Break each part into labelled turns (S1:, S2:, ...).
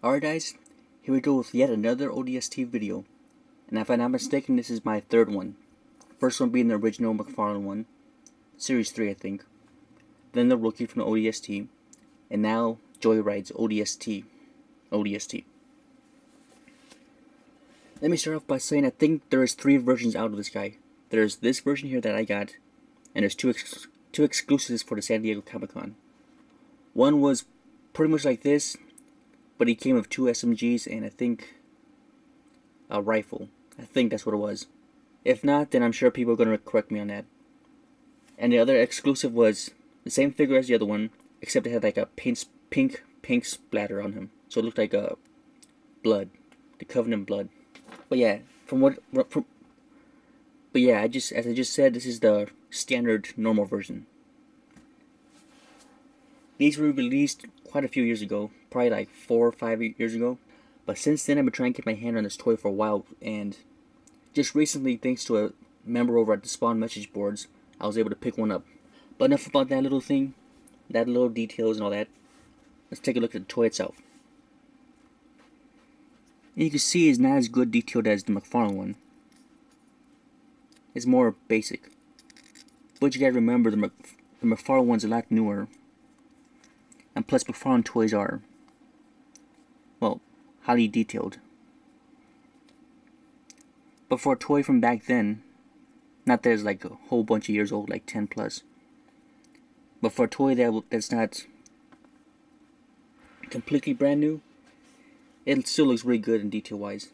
S1: Alright guys, here we go with yet another ODST video, and if I'm not mistaken this is my third one. First one being the original McFarlane one, Series 3 I think, then the rookie from the ODST, and now Joyride's ODST. Let me start off by saying I think there is 3 versions out of this guy. There's this version here that I got, and there's two exclusives for the San Diego Comic-Con. One was pretty much like this, but he came with 2 SMGs and I think a rifle. I think that's what it was. If not, then I'm sure people are going to correct me on that. And the other exclusive was the same figure as the other one, except it had like a pink splatter on him. So it looked like a blood, the Covenant blood. But yeah, as I just said, this is the standard normal version. These were released quite a few years ago, probably like 4 or 5 years ago. But since then, I've been trying to get my hand on this toy for a while, and just recently, thanks to a member over at the Spawn message boards, I was able to pick one up. But enough about that little thing, that little details and all that. Let's take a look at the toy itself. And you can see it's not as good detailed as the McFarlane one. It's more basic. But you gotta remember, the McFarlane one's a lot newer. And plus, McFarlane toys are, well, highly detailed. But for a toy from back then, not that it's like a whole bunch of years old, like 10 plus, but for a toy that's not completely brand new, it still looks really good in detail wise.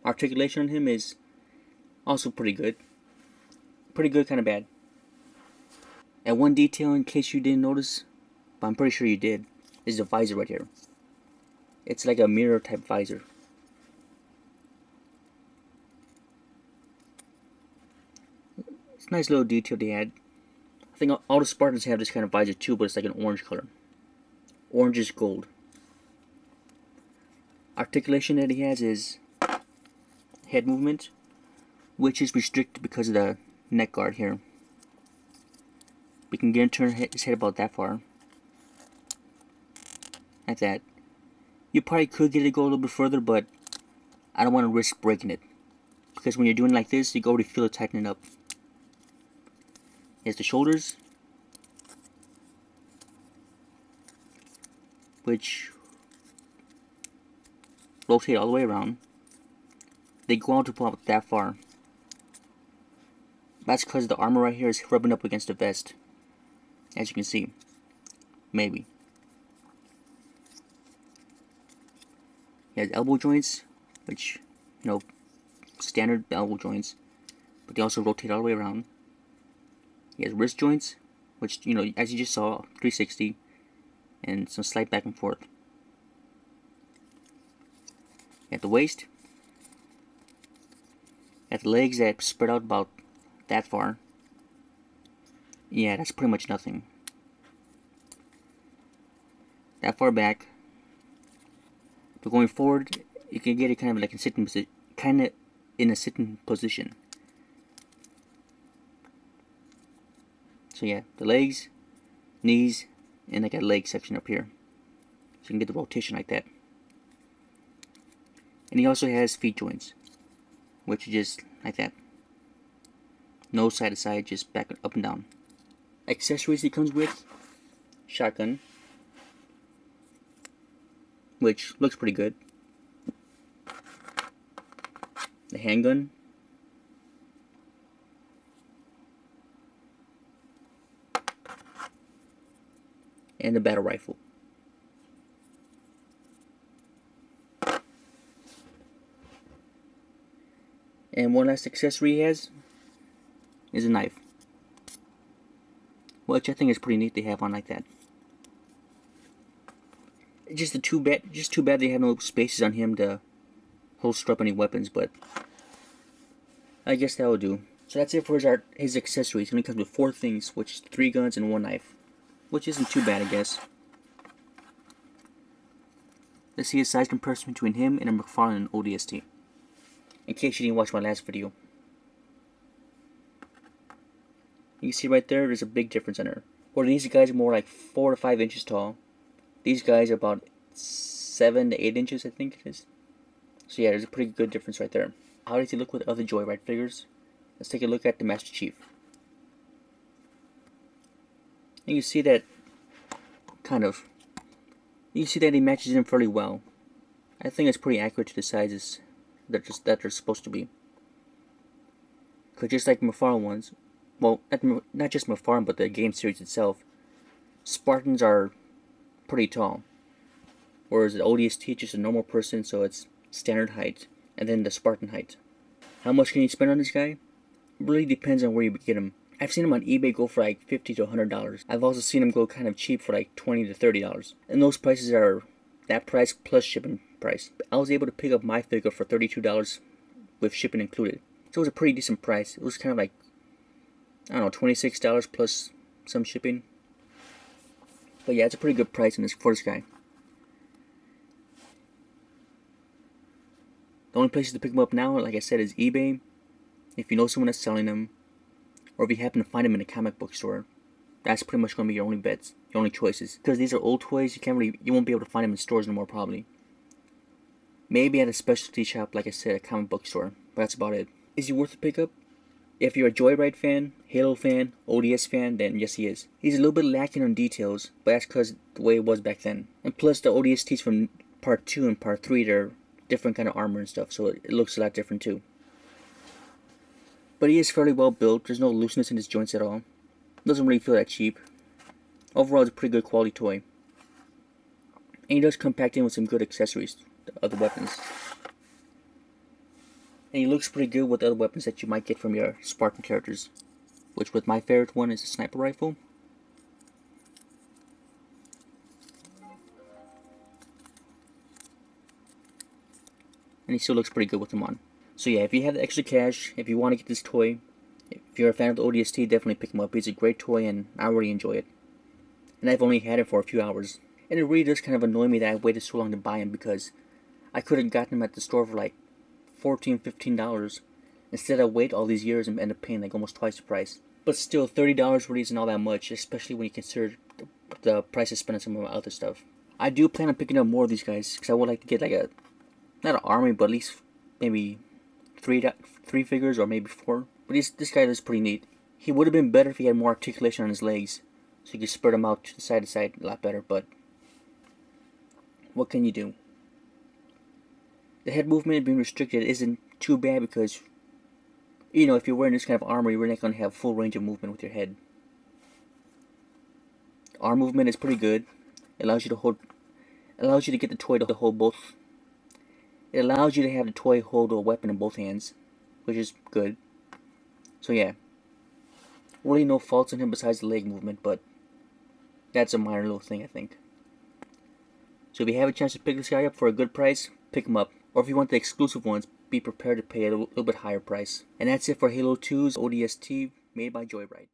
S1: Articulation on him is also pretty good. Pretty good, kind of bad. And one detail, in case you didn't notice, but I'm pretty sure you did, is the visor right here. It's like a mirror type visor. It's a nice little detail they had. I think all the Spartans have this kind of visor too, but it's like an orange color. Orange is gold. Articulation that he has is head movement, which is restricted because of the neck guard here. We can get him to turn his head about that far. Like that. You probably could get it to go a little bit further, but I don't want to risk breaking it. Because when you're doing like this, you can already feel it tightening up. Here's the shoulders, which rotate all the way around. They go out to about that far. That's because the armor right here is rubbing up against the vest, as you can see. Maybe. He has elbow joints, which, you know, standard elbow joints, but they also rotate all the way around. He has wrist joints, which, you know, as you just saw, 360, and some slight back and forth. At the waist, at the legs that spread out about that far. Yeah, that's pretty much nothing. That far back. But going forward, you can get it kind of like in a sitting position. So yeah, the legs, knees, and like a leg section up here. So you can get the rotation like that. And he also has feet joints, which is just like that. No side to side, just back up and down. Accessories he comes with: shotgun, which looks pretty good. The handgun. And the battle rifle. And one last accessory he has is a knife, which I think is pretty neat to have on like that. Just too bad they have no spaces on him to holster up any weapons, but I guess that will do. So that's it for his accessories. He only comes with 4 things, which is 3 guns and 1 knife, which isn't too bad, I guess. Let's see a size comparison between him and a McFarlane ODST, in case you didn't watch my last video. You can see right there's a big difference in her. Where these guys are more like 4 to 5 inches tall. These guys are about 7 to 8 inches, I think it is. So yeah, there's a pretty good difference right there. How does he look with other Joyride figures? Let's take a look at the Master Chief. And you see that, you see that he matches in fairly well. I think it's pretty accurate to the sizes that they're supposed to be. Because just like McFarlane ones, well, not just McFarlane, but the game series itself, Spartans are pretty tall. Whereas the ODST is just a normal person, so it's standard height, and then the Spartan height. How much can you spend on this guy? It really depends on where you get him. I've seen him on eBay go for like $50 to $100. I've also seen him go kind of cheap for like $20 to $30. And those prices are that price plus shipping price. I was able to pick up my figure for $32 with shipping included. So it was a pretty decent price. It was kind of like, I don't know, $26 plus some shipping. But yeah, it's a pretty good price for this guy. The only places to pick them up now, like I said, is eBay. If you know someone that's selling them, or if you happen to find them in a comic book store, that's pretty much going to be your only bets, your only choices. Because these are old toys, you won't be able to find them in stores anymore probably. Maybe at a specialty shop, like I said, a comic book store, but that's about it. Is he worth a pickup? If you're a Joyride fan, Halo fan, ODS fan, then yes he is. He's a little bit lacking on details, but that's because the way it was back then. And plus the ODSTs from Part 2 and Part 3, they're different kind of armor and stuff, so it looks a lot different too. But he is fairly well built. There's no looseness in his joints at all. Doesn't really feel that cheap. Overall, it's a pretty good quality toy. And he does come packed in with some good accessories, the other weapons. And he looks pretty good with the other weapons that you might get from your Spartan characters. Which with my favorite one is a sniper rifle. And he still looks pretty good with them on. So yeah, if you have the extra cash, if you want to get this toy, if you're a fan of the ODST, definitely pick him up. He's a great toy and I really enjoy it. And I've only had it for a few hours. And it really does kind of annoy me that I waited so long to buy him, because I could have gotten him at the store for like $14, $15. Instead I wait all these years and end up paying like almost twice the price. But still, $30 really isn't all that much, especially when you consider the price I spent on some of my other stuff. I do plan on picking up more of these guys, because I would like to get like a, not an army, but at least maybe three figures or maybe 4. But this guy is pretty neat. He would have been better if he had more articulation on his legs, so you could spread them out to side a lot better, but what can you do? The head movement being restricted isn't too bad, because you know, if you're wearing this kind of armor, you're not going to have full range of movement with your head. Arm movement is pretty good. It allows you to get the toy to hold both. It allows you to have the toy hold a weapon in both hands, which is good. So yeah, really no faults on him besides the leg movement, but that's a minor little thing, I think. So if you have a chance to pick this guy up for a good price, pick him up. Or if you want the exclusive ones, be prepared to pay a little bit higher price. And that's it for Halo 2's ODST made by Joyride.